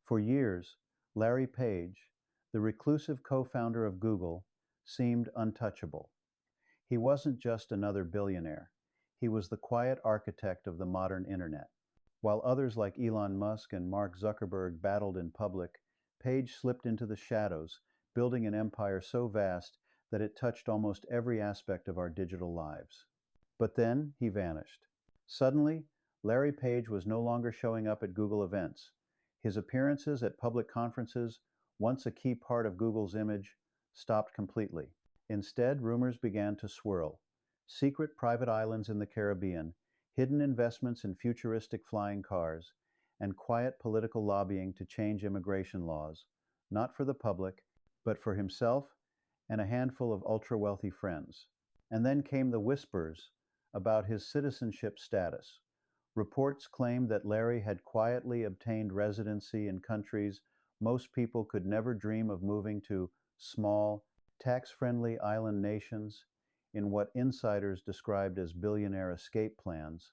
For years, Larry Page, the reclusive co-founder of Google, seemed untouchable. He wasn't just another billionaire. He was the quiet architect of the modern internet. While others like Elon Musk and Mark Zuckerberg battled in public, Page slipped into the shadows, building an empire so vast that it touched almost every aspect of our digital lives. But then he vanished. Suddenly, Larry Page was no longer showing up at Google events. His appearances at public conferences, once a key part of Google's image, stopped completely. Instead, rumors began to swirl. Secret private islands in the Caribbean, hidden investments in futuristic flying cars, and quiet political lobbying to change immigration laws, not for the public, but for himself and a handful of ultra-wealthy friends. And then came the whispers about his citizenship status. Reports claimed that Larry had quietly obtained residency in countries most people could never dream of moving to: small, tax-friendly island nations in what insiders described as billionaire escape plans.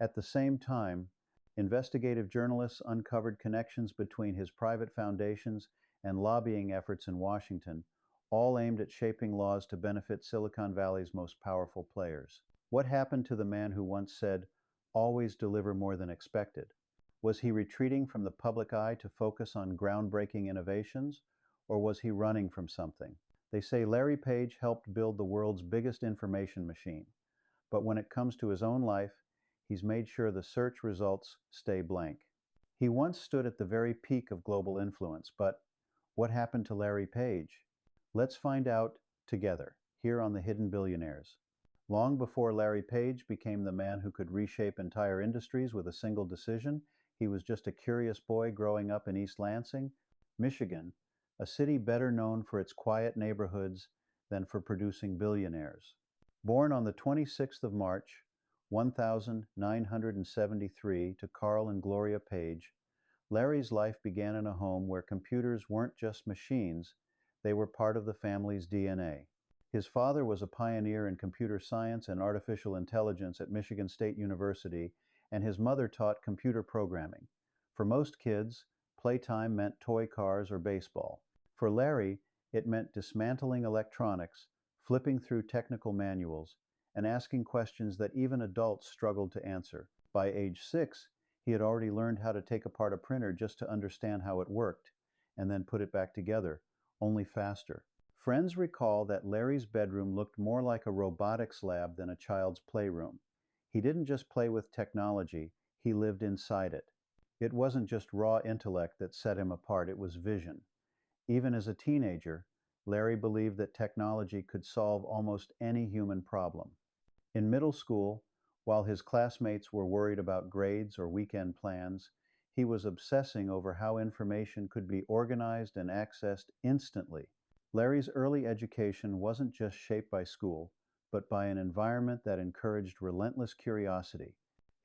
At the same time, investigative journalists uncovered connections between his private foundations and lobbying efforts in Washington, all aimed at shaping laws to benefit Silicon Valley's most powerful players. What happened to the man who once said, "Always deliver more than expected"? Was he retreating from the public eye to focus on groundbreaking innovations, or was he running from something? They say Larry Page helped build the world's biggest information machine, but when it comes to his own life, he's made sure the search results stay blank. He once stood at the very peak of global influence, but what happened to Larry Page? Let's find out together, here on the Hidden Billionaires. Long before Larry Page became the man who could reshape entire industries with a single decision, he was just a curious boy growing up in East Lansing, Michigan, a city better known for its quiet neighborhoods than for producing billionaires. Born on the 26th of March, 1973, to Carl and Gloria Page, Larry's life began in a home where computers weren't just machines, they were part of the family's DNA. His father was a pioneer in computer science and artificial intelligence at Michigan State University, and his mother taught computer programming. For most kids, playtime meant toy cars or baseball. For Larry, it meant dismantling electronics, flipping through technical manuals, and asking questions that even adults struggled to answer. By age 6, he had already learned how to take apart a printer just to understand how it worked, and then put it back together, only faster. Friends recall that Larry's bedroom looked more like a robotics lab than a child's playroom. He didn't just play with technology, he lived inside it. It wasn't just raw intellect that set him apart, it was vision. Even as a teenager, Larry believed that technology could solve almost any human problem. In middle school, while his classmates were worried about grades or weekend plans, he was obsessing over how information could be organized and accessed instantly. Larry's early education wasn't just shaped by school, but by an environment that encouraged relentless curiosity.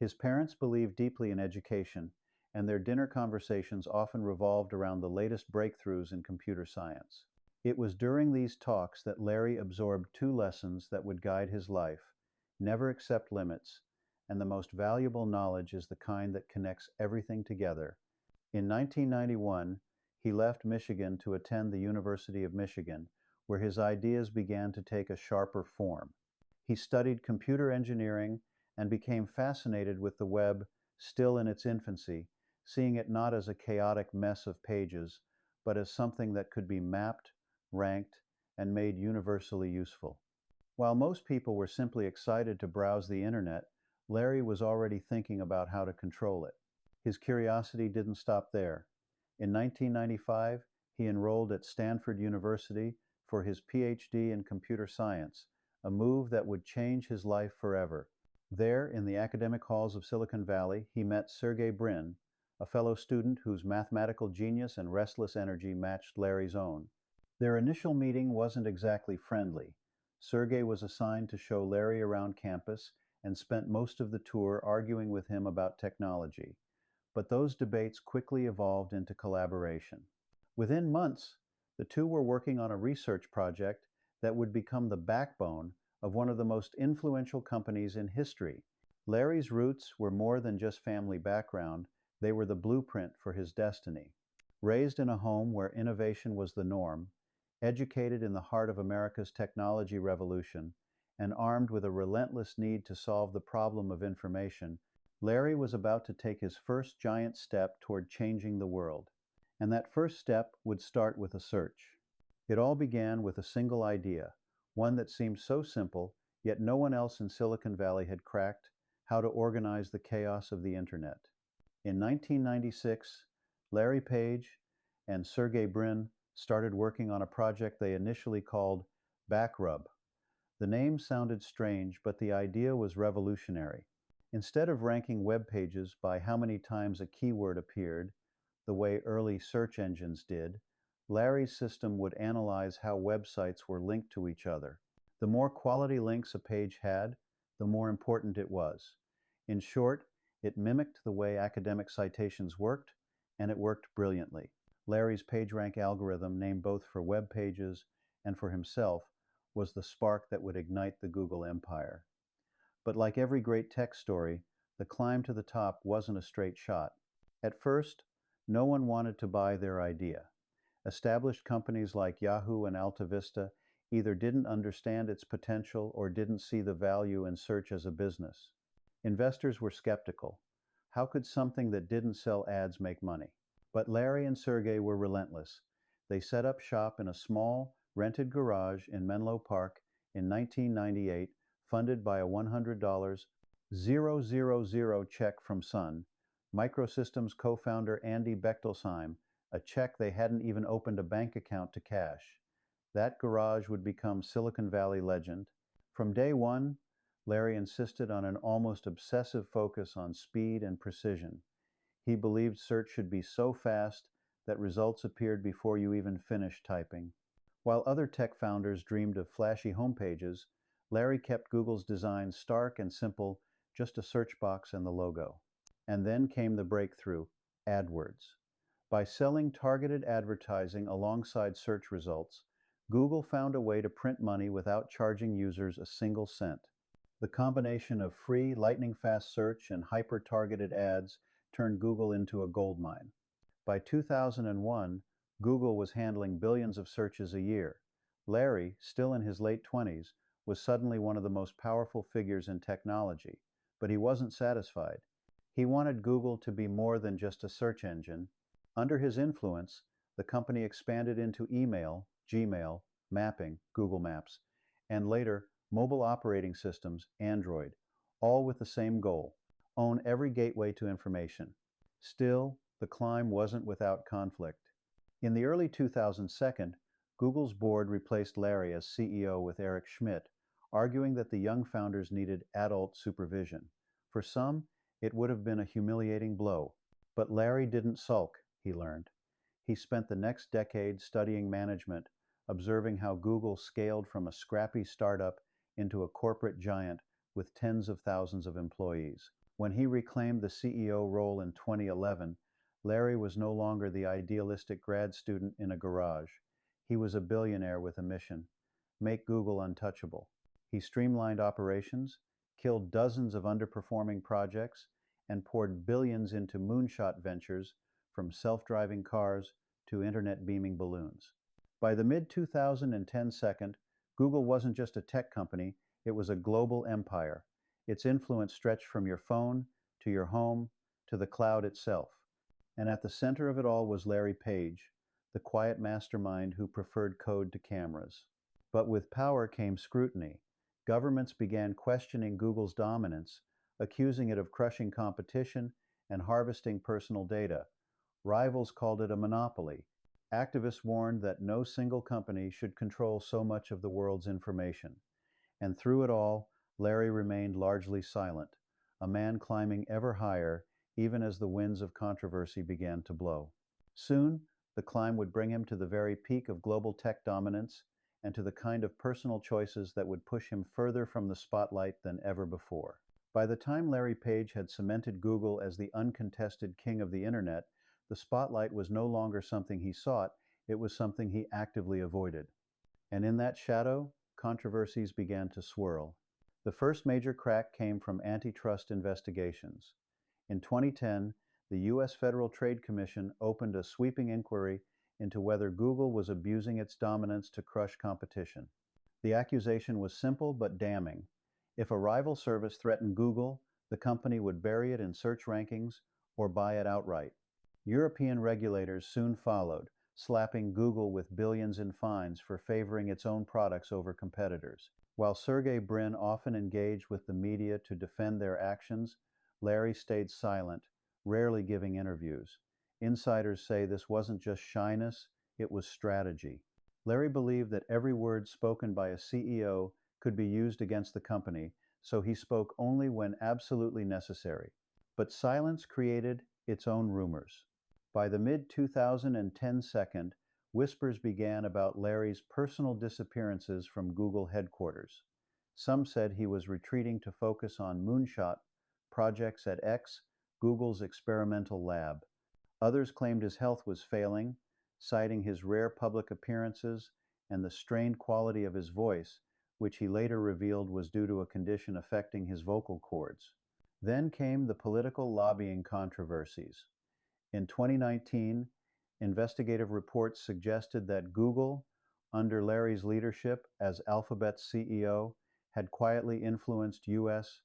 His parents believed deeply in education, and their dinner conversations often revolved around the latest breakthroughs in computer science. It was during these talks that Larry absorbed two lessons that would guide his life: never accept limits, and the most valuable knowledge is the kind that connects everything together. In 1991, he left Michigan to attend the University of Michigan, where his ideas began to take a sharper form. He studied computer engineering and became fascinated with the web still in its infancy, seeing it not as a chaotic mess of pages, but as something that could be mapped, ranked, and made universally useful. While most people were simply excited to browse the internet, Larry was already thinking about how to control it. His curiosity didn't stop there. In 1995, he enrolled at Stanford University for his PhD in computer science, a move that would change his life forever. There, in the academic halls of Silicon Valley, he met Sergey Brin, a fellow student whose mathematical genius and restless energy matched Larry's own. Their initial meeting wasn't exactly friendly. Sergey was assigned to show Larry around campus and spent most of the tour arguing with him about technology. But those debates quickly evolved into collaboration. Within months, the two were working on a research project that would become the backbone of one of the most influential companies in history. Larry's roots were more than just family background, they were the blueprint for his destiny. Raised in a home where innovation was the norm, educated in the heart of America's technology revolution, and armed with a relentless need to solve the problem of information, Larry was about to take his first giant step toward changing the world. And that first step would start with a search. It all began with a single idea, one that seemed so simple, yet no one else in Silicon Valley had cracked: how to organize the chaos of the internet. In 1996, Larry Page and Sergey Brin started working on a project they initially called Backrub. The name sounded strange, but the idea was revolutionary. Instead of ranking web pages by how many times a keyword appeared, the way early search engines did, Larry's system would analyze how websites were linked to each other. The more quality links a page had, the more important it was. In short, it mimicked the way academic citations worked, and it worked brilliantly. Larry's PageRank algorithm, named both for web pages and for himself, was the spark that would ignite the Google empire. But like every great tech story, the climb to the top wasn't a straight shot. At first, no one wanted to buy their idea. Established companies like Yahoo and AltaVista either didn't understand its potential or didn't see the value in search as a business. Investors were skeptical. How could something that didn't sell ads make money? But Larry and Sergey were relentless. They set up shop in a small, rented garage in Menlo Park in 1998, funded by a $100,000 check from Sun, Microsystems co-founder Andy Bechtolsheim, a check they hadn't even opened a bank account to cash. That garage would become Silicon Valley legend. From day one, Larry insisted on an almost obsessive focus on speed and precision. He believed search should be so fast that results appeared before you even finished typing. While other tech founders dreamed of flashy homepages, Larry kept Google's design stark and simple, just a search box and the logo. And then came the breakthrough: AdWords. By selling targeted advertising alongside search results, Google found a way to print money without charging users a single cent. The combination of free, lightning-fast search and hyper-targeted ads turned Google into a goldmine. By 2001, Google was handling billions of searches a year. Larry, still in his late 20s, was suddenly one of the most powerful figures in technology. But he wasn't satisfied. He wanted Google to be more than just a search engine. Under his influence, the company expanded into email, Gmail, mapping, Google Maps, and later, mobile operating systems, Android, all with the same goal: own every gateway to information. Still, the climb wasn't without conflict. In the early 2002, Google's board replaced Larry as CEO with Eric Schmidt, arguing that the young founders needed adult supervision. For some, it would have been a humiliating blow. But Larry didn't sulk, he learned. He spent the next decade studying management, observing how Google scaled from a scrappy startup into a corporate giant with tens of thousands of employees. When he reclaimed the CEO role in 2011, Larry was no longer the idealistic grad student in a garage. He was a billionaire with a mission: make Google untouchable. He streamlined operations, killed dozens of underperforming projects, and poured billions into moonshot ventures, from self-driving cars to internet beaming balloons. By the mid-2010 Google wasn't just a tech company, it was a global empire. Its influence stretched from your phone to your home to the cloud itself. And at the center of it all was Larry Page, the quiet mastermind who preferred code to cameras. But with power came scrutiny. Governments began questioning Google's dominance, accusing it of crushing competition and harvesting personal data. Rivals called it a monopoly. Activists warned that no single company should control so much of the world's information. And through it all, Larry remained largely silent, a man climbing ever higher, even as the winds of controversy began to blow. Soon, the climb would bring him to the very peak of global tech dominance and to the kind of personal choices that would push him further from the spotlight than ever before. By the time Larry Page had cemented Google as the uncontested king of the internet, the spotlight was no longer something he sought, it was something he actively avoided. And in that shadow, controversies began to swirl. The first major crack came from antitrust investigations. In 2010, the U.S. Federal Trade Commission opened a sweeping inquiry into whether Google was abusing its dominance to crush competition. The accusation was simple but damning. If a rival service threatened Google, the company would bury it in search rankings or buy it outright. European regulators soon followed, slapping Google with billions in fines for favoring its own products over competitors. While Sergey Brin often engaged with the media to defend their actions, Larry stayed silent, rarely giving interviews. Insiders say this wasn't just shyness, it was strategy. Larry believed that every word spoken by a CEO could be used against the company, so he spoke only when absolutely necessary. But silence created its own rumors. By the mid-2010 second, whispers began about Larry's personal disappearances from Google headquarters. Some said he was retreating to focus on moonshot projects at X, Google's experimental lab. Others claimed his health was failing, citing his rare public appearances and the strained quality of his voice, which he later revealed was due to a condition affecting his vocal cords. Then came the political lobbying controversies. In 2019, investigative reports suggested that Google, under Larry's leadership as Alphabet's CEO, had quietly influenced U.S.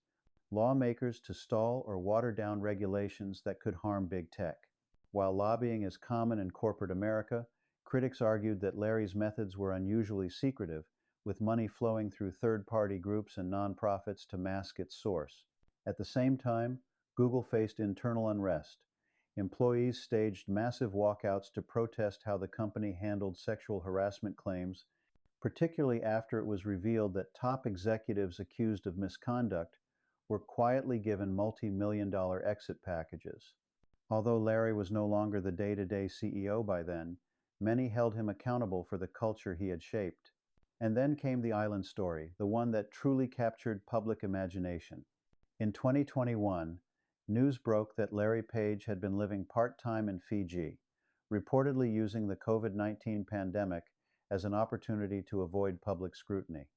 lawmakers to stall or water down regulations that could harm big tech. While lobbying is common in corporate America, critics argued that Larry's methods were unusually secretive, with money flowing through third-party groups and nonprofits to mask its source. At the same time, Google faced internal unrest. Employees staged massive walkouts to protest how the company handled sexual harassment claims, particularly after it was revealed that top executives accused of misconduct were quietly given multi-million-dollar exit packages. Although Larry was no longer the day-to-day CEO by then, many held him accountable for the culture he had shaped. And then came the island story, the one that truly captured public imagination. In 2021, news broke that Larry Page had been living part-time in Fiji, reportedly using the COVID-19 pandemic as an opportunity to avoid public scrutiny.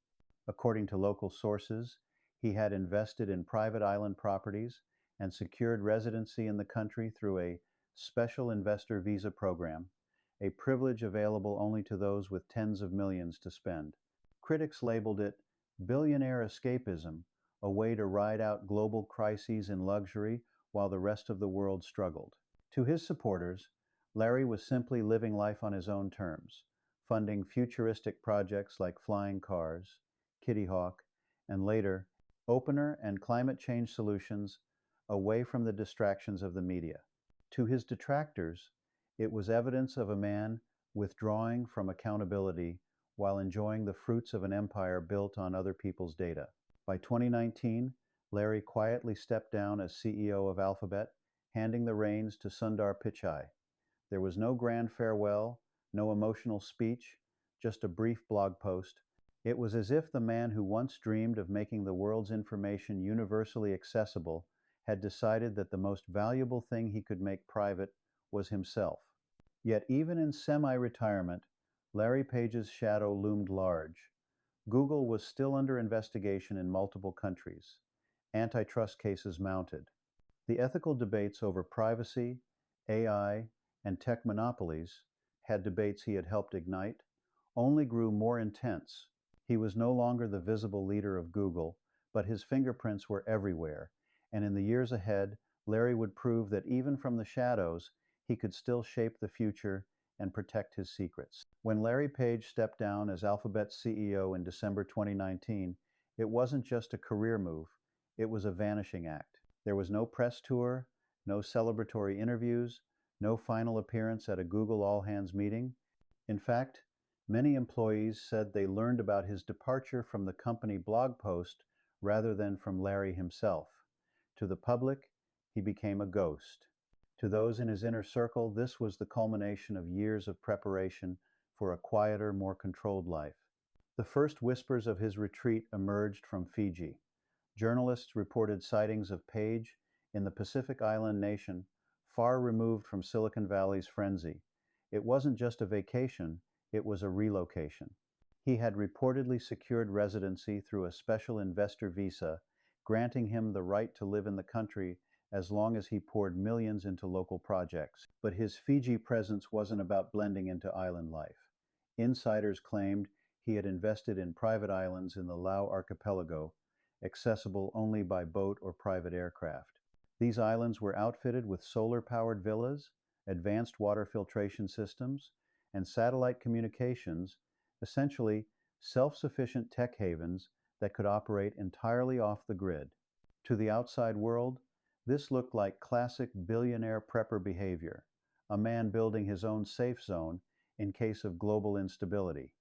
According to local sources, he had invested in private island properties and secured residency in the country through a special investor visa program, a privilege available only to those with tens of millions to spend. Critics labeled it billionaire escapism, a way to ride out global crises in luxury while the rest of the world struggled. To his supporters, Larry was simply living life on his own terms, funding futuristic projects like flying cars, Kitty Hawk, and later, opener and climate change solutions away from the distractions of the media. To his detractors, it was evidence of a man withdrawing from accountability while enjoying the fruits of an empire built on other people's data. By 2019, Larry quietly stepped down as CEO of Alphabet, handing the reins to Sundar Pichai. There was no grand farewell, no emotional speech, just a brief blog post. It was as if the man who once dreamed of making the world's information universally accessible had decided that the most valuable thing he could make private was himself. Yet even in semi-retirement, Larry Page's shadow loomed large. Google was still under investigation in multiple countries. Antitrust cases mounted. The ethical debates over privacy, AI, and tech monopolies, debates he had helped ignite, only grew more intense. He was no longer the visible leader of Google, but his fingerprints were everywhere, and in the years ahead, Larry would prove that even from the shadows, he could still shape the future and protect his secrets. When Larry Page stepped down as Alphabet's CEO in December 2019, it wasn't just a career move, it was a vanishing act. There was no press tour, no celebratory interviews, no final appearance at a Google all-hands meeting. In fact, many employees said they learned about his departure from the company blog post rather than from Larry himself. To the public, he became a ghost. To those in his inner circle, this was the culmination of years of preparation for a quieter, more controlled life. The first whispers of his retreat emerged from Fiji. Journalists reported sightings of Page in the Pacific island nation, far removed from Silicon Valley's frenzy. It wasn't just a vacation, it was a relocation. He had reportedly secured residency through a special investor visa, granting him the right to live in the country as long as he poured millions into local projects. But his Fiji presence wasn't about blending into island life. Insiders claimed he had invested in private islands in the Lau archipelago, accessible only by boat or private aircraft. These islands were outfitted with solar-powered villas, advanced water filtration systems, and satellite communications, essentially self-sufficient tech havens that could operate entirely off the grid. To the outside world, this looked like classic billionaire prepper behavior, a man building his own safe zone in case of global instability.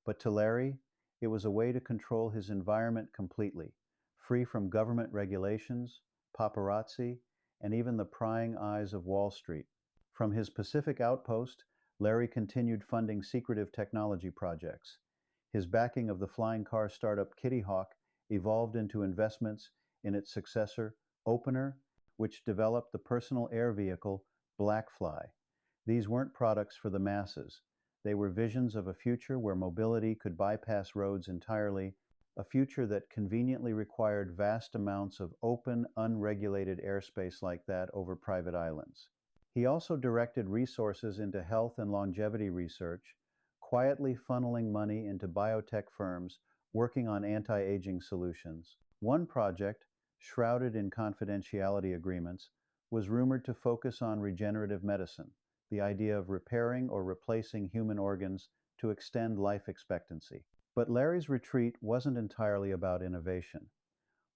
But to Larry, it was a way to control his environment completely, free from government regulations, paparazzi, and even the prying eyes of Wall Street. From his Pacific outpost, Larry continued funding secretive technology projects. His backing of the flying car startup Kitty Hawk evolved into investments in its successor, Opener, which developed the personal air vehicle Blackfly. These weren't products for the masses. They were visions of a future where mobility could bypass roads entirely, a future that conveniently required vast amounts of open, unregulated airspace like that over private islands. He also directed resources into health and longevity research, quietly funneling money into biotech firms working on anti-aging solutions. One project, shrouded in confidentiality agreements, was rumored to focus on regenerative medicine, the idea of repairing or replacing human organs to extend life expectancy. But Larry's retreat wasn't entirely about innovation.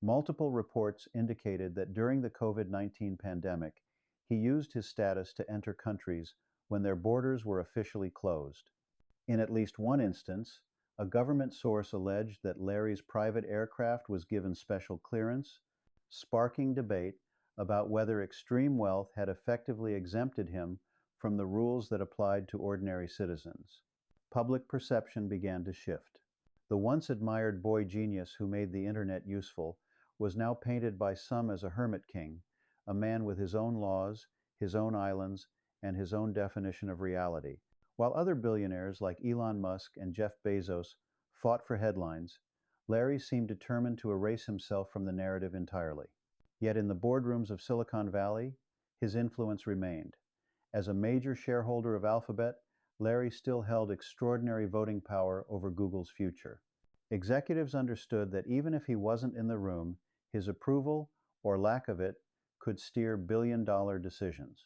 Multiple reports indicated that during the COVID-19 pandemic, he used his status to enter countries when their borders were officially closed. In at least one instance, a government source alleged that Larry's private aircraft was given special clearance, sparking debate about whether extreme wealth had effectively exempted him from the rules that applied to ordinary citizens. Public perception began to shift. The once admired boy genius who made the internet useful was now painted by some as a hermit king, a man with his own laws, his own islands, and his own definition of reality. While other billionaires like Elon Musk and Jeff Bezos fought for headlines, Larry seemed determined to erase himself from the narrative entirely. Yet in the boardrooms of Silicon Valley, his influence remained. As a major shareholder of Alphabet, Larry still held extraordinary voting power over Google's future. Executives understood that even if he wasn't in the room, his approval, or lack of it, could steer billion-dollar decisions.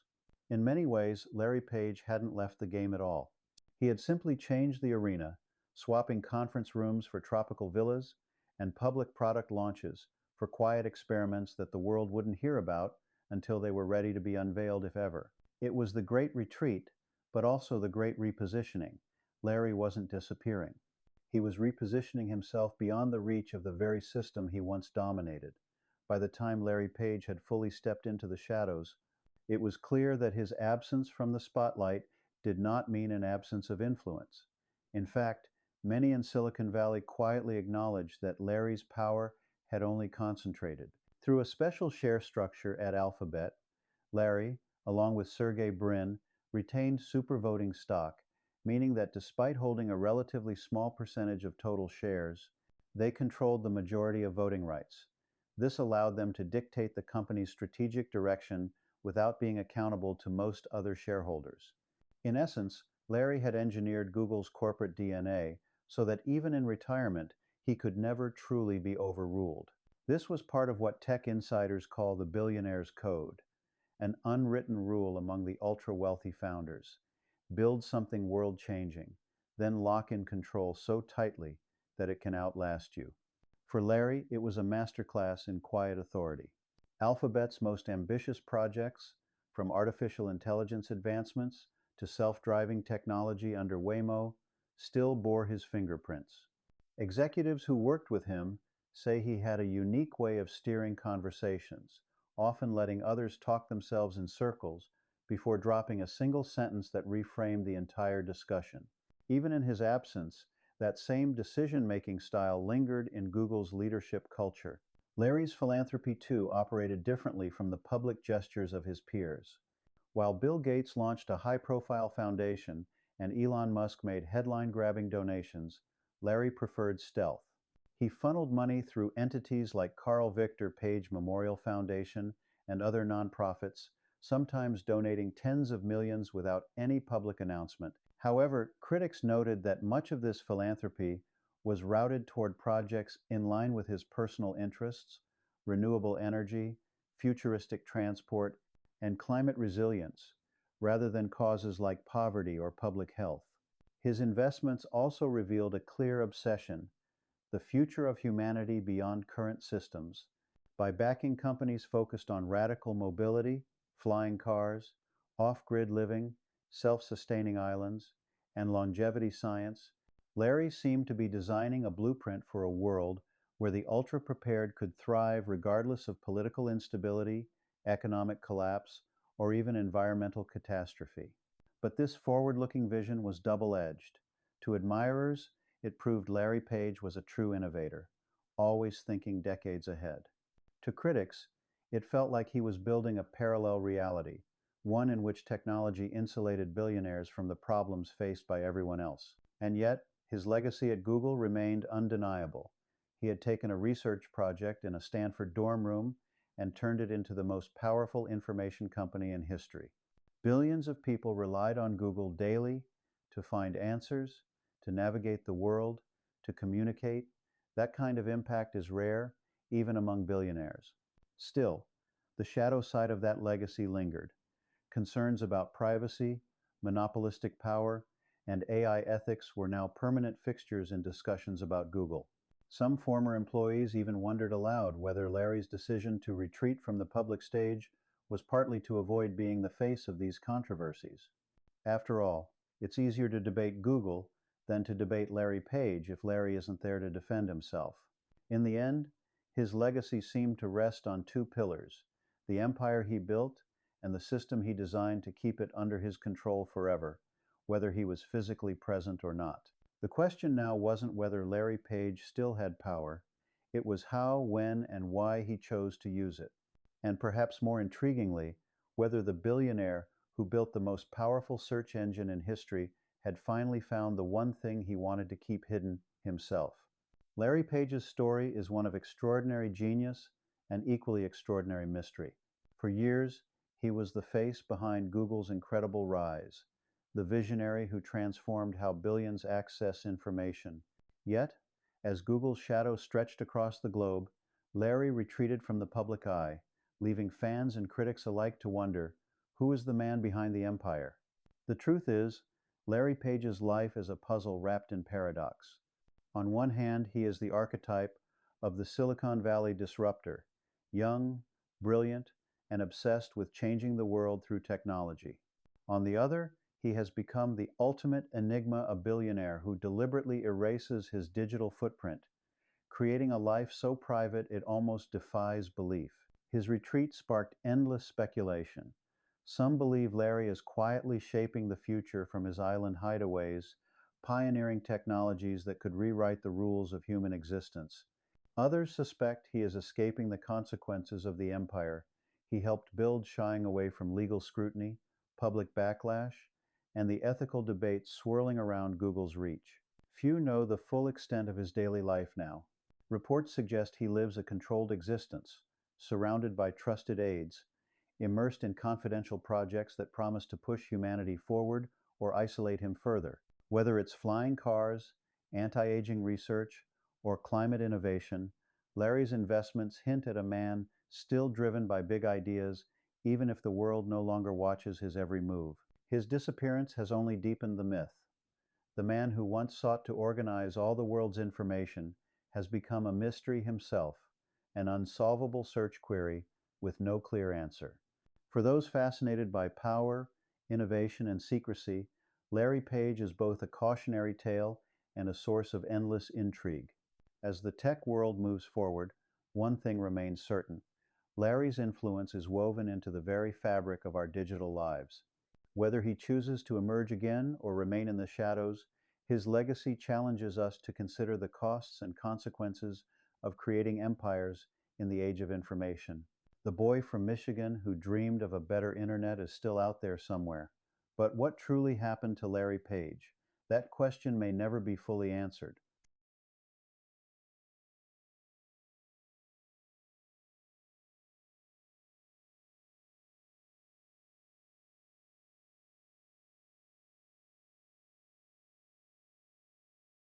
In many ways, Larry Page hadn't left the game at all. He had simply changed the arena, swapping conference rooms for tropical villas and public product launches for quiet experiments that the world wouldn't hear about until they were ready to be unveiled, if ever. It was the great retreat, but also the great repositioning. Larry wasn't disappearing. He was repositioning himself beyond the reach of the very system he once dominated. By the time Larry Page had fully stepped into the shadows, it was clear that his absence from the spotlight did not mean an absence of influence. In fact, many in Silicon Valley quietly acknowledged that Larry's power had only concentrated. Through a special share structure at Alphabet, Larry, along with Sergey Brin, retained supervoting stock, meaning that despite holding a relatively small percentage of total shares, they controlled the majority of voting rights. This allowed them to dictate the company's strategic direction without being accountable to most other shareholders. In essence, Larry had engineered Google's corporate DNA so that even in retirement, he could never truly be overruled. This was part of what tech insiders call the Billionaires Code, an unwritten rule among the ultra-wealthy founders. Build something world-changing, then lock in control so tightly that it can outlast you. For Larry, it was a masterclass in quiet authority. Alphabet's most ambitious projects, from artificial intelligence advancements to self-driving technology under Waymo, still bore his fingerprints. Executives who worked with him say he had a unique way of steering conversations, often letting others talk themselves in circles before dropping a single sentence that reframed the entire discussion. Even in his absence, that same decision-making style lingered in Google's leadership culture. Larry's philanthropy, too, operated differently from the public gestures of his peers. While Bill Gates launched a high-profile foundation and Elon Musk made headline-grabbing donations, Larry preferred stealth. He funneled money through entities like Carl Victor Page Memorial Foundation and other nonprofits, sometimes donating tens of millions without any public announcement. However, critics noted that much of this philanthropy was routed toward projects in line with his personal interests: renewable energy, futuristic transport, and climate resilience, rather than causes like poverty or public health. His investments also revealed a clear obsession: the future of humanity beyond current systems. By backing companies focused on radical mobility, flying cars, off-grid living, self-sustaining islands, and longevity science, Larry seemed to be designing a blueprint for a world where the ultra-prepared could thrive regardless of political instability, economic collapse, or even environmental catastrophe. But this forward-looking vision was double-edged. To admirers, it proved Larry Page was a true innovator, always thinking decades ahead. To critics, it felt like he was building a parallel reality, one in which technology insulated billionaires from the problems faced by everyone else. And yet, his legacy at Google remained undeniable. He had taken a research project in a Stanford dorm room and turned it into the most powerful information company in history. Billions of people relied on Google daily to find answers, to navigate the world, to communicate. That kind of impact is rare, even among billionaires. Still, the shadow side of that legacy lingered. Concerns about privacy, monopolistic power, and AI ethics were now permanent fixtures in discussions about Google. Some former employees even wondered aloud whether Larry's decision to retreat from the public stage was partly to avoid being the face of these controversies. After all, it's easier to debate Google than to debate Larry Page if Larry isn't there to defend himself. In the end, his legacy seemed to rest on two pillars: the empire he built and the system he designed to keep it under his control forever, whether he was physically present or not. The question now wasn't whether Larry Page still had power, it was how, when, and why he chose to use it. And perhaps more intriguingly, whether the billionaire who built the most powerful search engine in history had finally found the one thing he wanted to keep hidden: himself. Larry Page's story is one of extraordinary genius and equally extraordinary mystery. For years, he was the face behind Google's incredible rise, the visionary who transformed how billions access information. Yet, as Google's shadow stretched across the globe, Larry retreated from the public eye, leaving fans and critics alike to wonder, who is the man behind the empire? The truth is, Larry Page's life is a puzzle wrapped in paradox. On one hand, he is the archetype of the Silicon Valley disruptor, young, brilliant, and obsessed with changing the world through technology. On the other, he has become the ultimate enigma, a billionaire who deliberately erases his digital footprint, creating a life so private it almost defies belief. His retreat sparked endless speculation. Some believe Larry is quietly shaping the future from his island hideaways, pioneering technologies that could rewrite the rules of human existence. Others suspect he is escaping the consequences of the empire he helped build, shying away from legal scrutiny, public backlash, and the ethical debates swirling around Google's reach. Few know the full extent of his daily life now. Reports suggest he lives a controlled existence, surrounded by trusted aides, immersed in confidential projects that promise to push humanity forward or isolate him further. Whether it's flying cars, anti-aging research, or climate innovation, Larry's investments hint at a man still driven by big ideas, even if the world no longer watches his every move. His disappearance has only deepened the myth. The man who once sought to organize all the world's information has become a mystery himself, an unsolvable search query with no clear answer. For those fascinated by power, innovation, and secrecy, Larry Page is both a cautionary tale and a source of endless intrigue. As the tech world moves forward, one thing remains certain: Larry's influence is woven into the very fabric of our digital lives. Whether he chooses to emerge again or remain in the shadows, his legacy challenges us to consider the costs and consequences of creating empires in the age of information. The boy from Michigan who dreamed of a better internet is still out there somewhere. But what truly happened to Larry Page? That question may never be fully answered.